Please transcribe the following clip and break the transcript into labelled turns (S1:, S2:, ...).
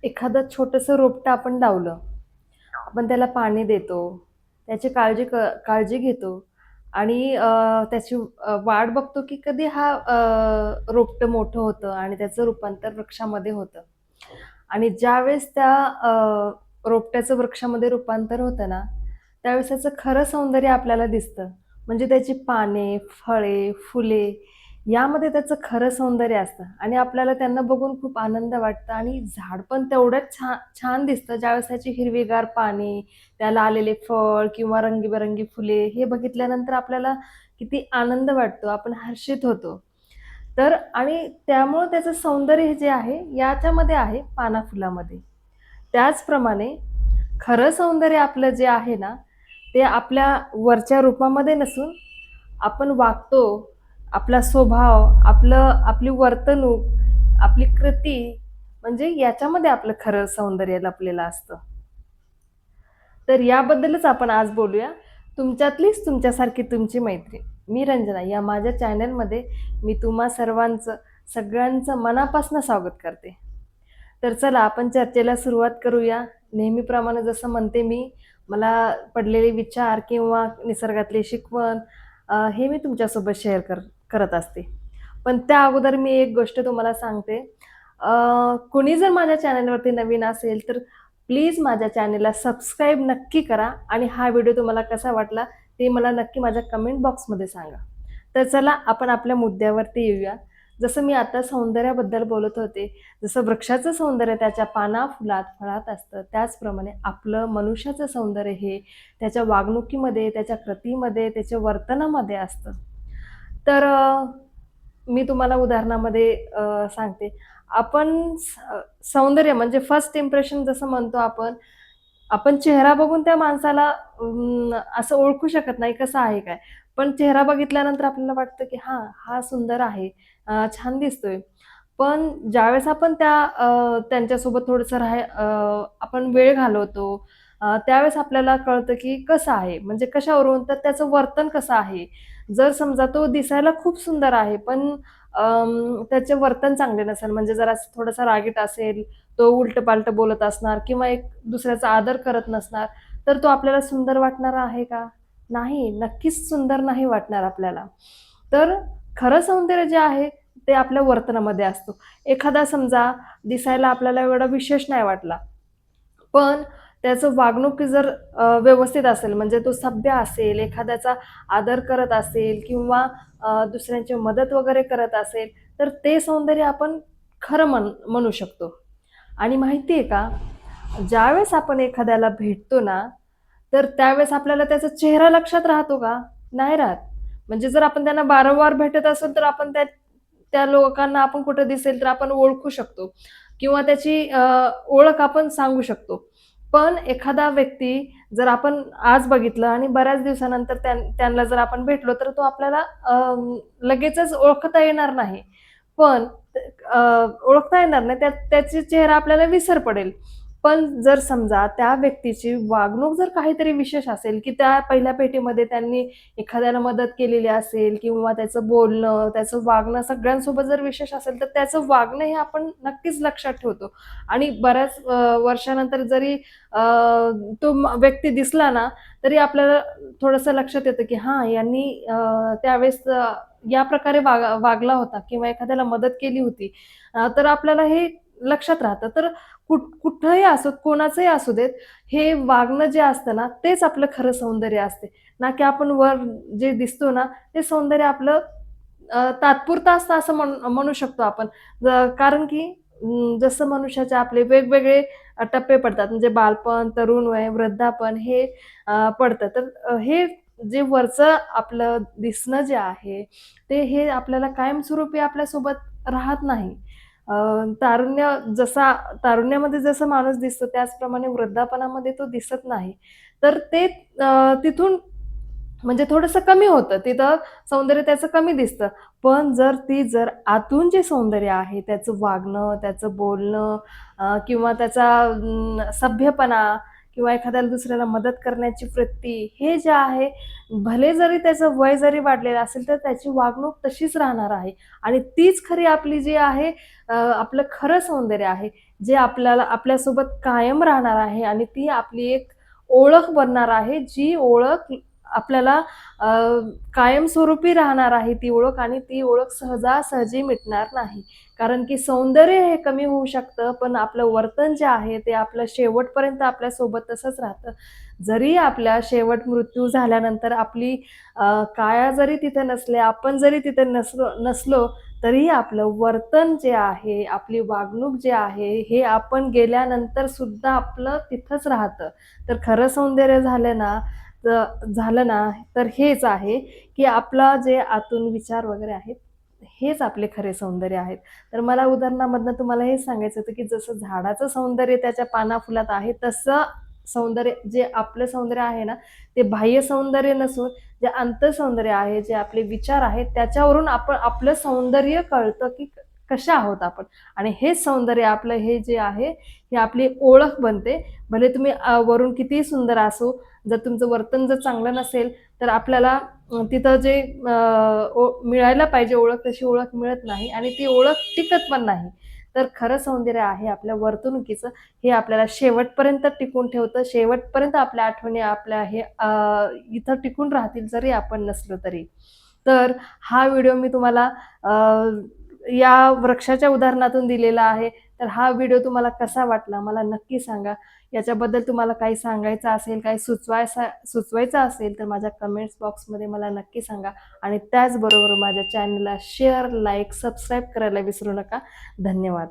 S1: एखादं छोटंसं रोपटं आपण लावलं, आपण त्याला पाणी देतो, त्याची काळजी घेतो आणि त्याची वाट बघतो, की कधी हा रोपटं मोठं होतं आणि त्याचं रूपांतर वृक्षामध्ये होतं. आणि ज्यावेळेस त्या रोपट्याचं वृक्षामध्ये रूपांतर होतं ना, त्यावेळेस त्याचं खरं सौंदर्य आपल्याला दिसतं. म्हणजे त्याची पाने, फळे, फुले यामध्ये त्याचं खरं सौंदर्य असतं आणि आपल्याला त्यांना बघून खूप आनंद वाटतं आणि झाड पण तेवढंच छान दिसतं ज्यावेळेस त्याची हिरवीगार पाने, त्याला आलेले फळ किंवा रंगीबेरंगी फुले हे बघितल्यानंतर आपल्याला किती आनंद वाटतो, आपण हर्षित होतो. तर आणि त्यामुळं त्याचं सौंदर्य जे आहे याच्यामध्ये आहे पाना-फुलामध्ये. त्याचप्रमाणे खरं सौंदर्य आपलं जे आहे ना, ते आपल्या वरच्या रूपामध्ये नसून आपण वागतो, आपला स्वभाव, आपली वर्तणूक, आपली कृती म्हणजे याच्यामध्ये आपलं खरं सौंदर्य लपलेलं असतं. तर याबद्दलच आपण आज बोलूया. तुमच्यातलीच तुमच्यासारखी तुमची मैत्रीण. मी रंजना या माझ्या चॅनलमध्ये मी तुम्हा सर्वांचं, सगळ्यांचं मनापासून स्वागत करते. तर चला आपण चर्चेला सुरुवात करूया. नेहमीप्रमाणे जसं म्हणते मी, मला पडलेले विचार किंवा निसर्गातली शिकवण हे मी तुमच्यासोबत करत असते. पण त्या अगोदर मी एक गोष्ट तुम्हाला सांगते. कोणी जर माझ्या चॅनलवरती नवीन असेल, तर प्लीज माझ्या चॅनलला सबस्क्राईब नक्की करा आणि हा व्हिडिओ तुम्हाला कसा वाटला, ते मला नक्की माझ्या कमेंट बॉक्समध्ये सांगा. तर चला आपण आपल्या मुद्द्यावरती येऊया. जसं मी आता सौंदर्याबद्दल बोलत होते, जसं वृक्षाचं सौंदर्य त्याच्या पाना, फुलात, फळात असतं, त्याचप्रमाणे आपलं मनुष्याचं सौंदर्य हे त्याच्या वागणुकीमध्ये, त्याच्या कृतीमध्ये, त्याच्या वर्तनामध्ये असतं. तर मी तुम्हाला उदाहरणामध्ये सांगते. आपण सौंदर्य म्हणजे फर्स्ट इम्प्रेशन जसं म्हणतो आपण, आपण चेहरा बघून त्या माणसाला असं ओळखू शकत नाही कसा आहे काय. पण चेहरा बघितल्यानंतर आपल्याला वाटतं, की हां, हा सुंदर आहे, छान दिसतोय. पण ज्यावेळेस आपण त्यांच्यासोबत थोडंसं आपण वेळ घालवतो, त्यावेळेस आपल्याला कळतं, की कसं आहे, म्हणजे कशावरून? तर त्याचं वर्तन कसं आहे. जर समजा तो दिसायला खूप सुंदर आहे, पण त्याचे वर्तन चांगले नसेल, म्हणजे जरा थोडासा रागीट असेल, तो उलटं-पालटं बोलत असणार किंवा एक दुसऱ्याचा आदर करत नसणार, तर तो आपल्याला सुंदर वाटणार आहे का? नाही, नक्कीच सुंदर नाही वाटणार आपल्याला. तर खरं सौंदर्य जे आहे, ते आपल्या वर्तनामध्ये असतो. एखादा समजा दिसायला आपल्याला एवढा विशेष नाही वाटला, पण त्याचं वागणूक जर व्यवस्थित असेल, म्हणजे तो सभ्य असेल, एखाद्याचा आदर करत असेल किंवा दुसऱ्यांची मदत वगैरे करत असेल, तर ते सौंदर्य आपण खरं म्हणू शकतो. आणि माहिती आहे का, ज्यावेळेस आपण एखाद्याला भेटतो ना, तर त्यावेळेस आपल्याला त्याचा चेहरा लक्षात राहतो का? नाही राहत. म्हणजे जर आपण त्यांना वारंवार भेटत असेल, तर आपण त्या त्या लोकांना आपण कुठे दिसेल, तर आपण ओळखू शकतो किंवा त्याची ओळख आपण सांगू शकतो. पण एखादा व्यक्ती जर आपण आज बघितलं आणि बऱ्याच दिवसानंतर त्यांना जर आपण भेटलो, तर तो आपल्याला लगेचच ओळखता येणार नाही. पण अ, ओळखता येणार नाही. त्याचे चेहरा आपल्याला विसर पडेल. पण जर समजा त्या व्यक्तीची वागणूक जर काहीतरी विशेष असेल, की त्या पहिल्या भेटीमध्ये त्यांनी एखाद्याला मदत केलेली असेल किंवा त्याचं बोलणं, त्याचं वागणं सगळ्यांसोबत जर विशेष असेल, तर त्याचं वागणं हे आपण नक्कीच लक्षात ठेवतो. आणि बऱ्याच वर्षानंतर जरी तो व्यक्ती दिसला ना, तरी आपल्याला थोडंसं लक्षात येतं, की हां, यांनी त्यावेळेस या प्रकारे वागला होता किंवा एखाद्याला मदत केली होती. तर आपल्याला हे लक्षात राहतं. तर कुठंही असो, कोणाचंही असू देत, हे वागणं जे असतं ना, तेच आपलं खरं सौंदर्य असते. ना की आपण वर जे दिसतो ना, ते सौंदर्य आपलं तात्पुरतं असतं असं म्हणू शकतो आपण. कारण की जसं मनुष्याचे आपले वेगवेगळे टप्पे पडतात. म्हणजे बालपण, तरुण वय, वृद्धापन हे पडतं. तर हे जे वरचं आपलं दिसणं जे आहे, ते हे आपल्याला कायमस्वरूपी आपल्यासोबत राहत नाही. अ, तारुण्यामध्ये जसं माणूस दिसतो त्याचप्रमाणे वृद्धापनामध्ये तो दिसत नाही. तर ते तिथून म्हणजे थोडंसं कमी होतं. तिथं सौंदर्य त्याचं कमी दिसतं. पण जर आतून जे सौंदर्य आहे, त्याचं वागणं, त्याचं बोलणं किंवा त्याचा सभ्यपणा किंवा एखाद्याला दुसऱ्याला मदत करण्याची वृत्ती, हे जे आहे, भले जरी त्याचं वय जरी वाढलेलं असेल, तर त्याची वागणूक तशीच राहणार आहे आणि तीच खरी आपली जी आहे आपलं खरं सौंदर्य आहे. जे आपल्याला आपल्यासोबत कायम राहणार आहे आणि ती आपली एक ओळख बनणार आहे, जी ओळख आपल्याला अ, कायमस्वरूपी राहणार आहे ती ओळख आणि ती ओळख सहजासहजी मिटणार नाही. कारण की सौंदर्य हे कमी होऊ शकतं, पण आपलं वर्तन जे आहे ते आपलं शेवटपर्यंत आपल्यासोबत तसंच राहतं. जरी आपल्या शेवट मृत्यू झाल्यानंतर आपली काया जरी तिथे नसल्या, आपण जरी तिथे नसलो तरीही आपलं वर्तन जे आहे, आपली वागणूक जे आहे, हे आपण गेल्यानंतर सुद्धा आपलं तिथंच राहतं. तर खरं सौंदर्य झालं ना, तर हेच आहे, की आपला जे आतून विचार वगैरे आहेत, हेच आपले खरे सौंदर्य आहेत. तर मला उदाहरणामधनं तुम्हाला हे सांगायचं होतं, की जसं झाडाचं सौंदर्य त्याच्या पाना-फुलात आहे, तसं सौंदर्य जे आपलं सौंदर्य आहे ना, ते बाह्य सौंदर्य नसून जे अंतसौंदर्य आहे, जे आपले विचार आहेत, त्याच्यावरून आपण आपलं सौंदर्य कळतं, की कशा आहोत आपण आणि हेच सौंदर्य आपलं हे जे आहे, हे आपली ओळख बनते. भले तुम्ही वरून कितीही सुंदर असो, जर तुमचं वर्तन जर चांगलं नसेल, तर आपल्याला तिथं जे मिळायला पाहिजे ओळख, तशी ओळख मिळत नाही आणि ती ओळख टिकत पण नाही. तर खरं सौंदर्य आहे आपल्या वर्तणुकीचं, हे आपल्याला शेवटपर्यंत टिकून ठेवतं. शेवटपर्यंत आपल्या आठवणी आपल्या हे इथं टिकून राहतील जरी आपण नसलो तरी. तर हा व्हिडिओ मी तुम्हाला अ, या वृक्षाच्या उदाहरणातून दिलेला आहे. तर हा व्हिडिओ तुम्हाला कसा वाटला मला नक्की सांगा. याच्याबद्दल तुम्हाला काही सांगायचं असेल, काही सुचवायचं असेल तर माझ्या कमेंट्स बॉक्समध्ये मला नक्की सांगा आणि त्याचबरोबर माझ्या चॅनलला शेअर, लाईक, सबस्क्राईब करायला विसरू नका. धन्यवाद.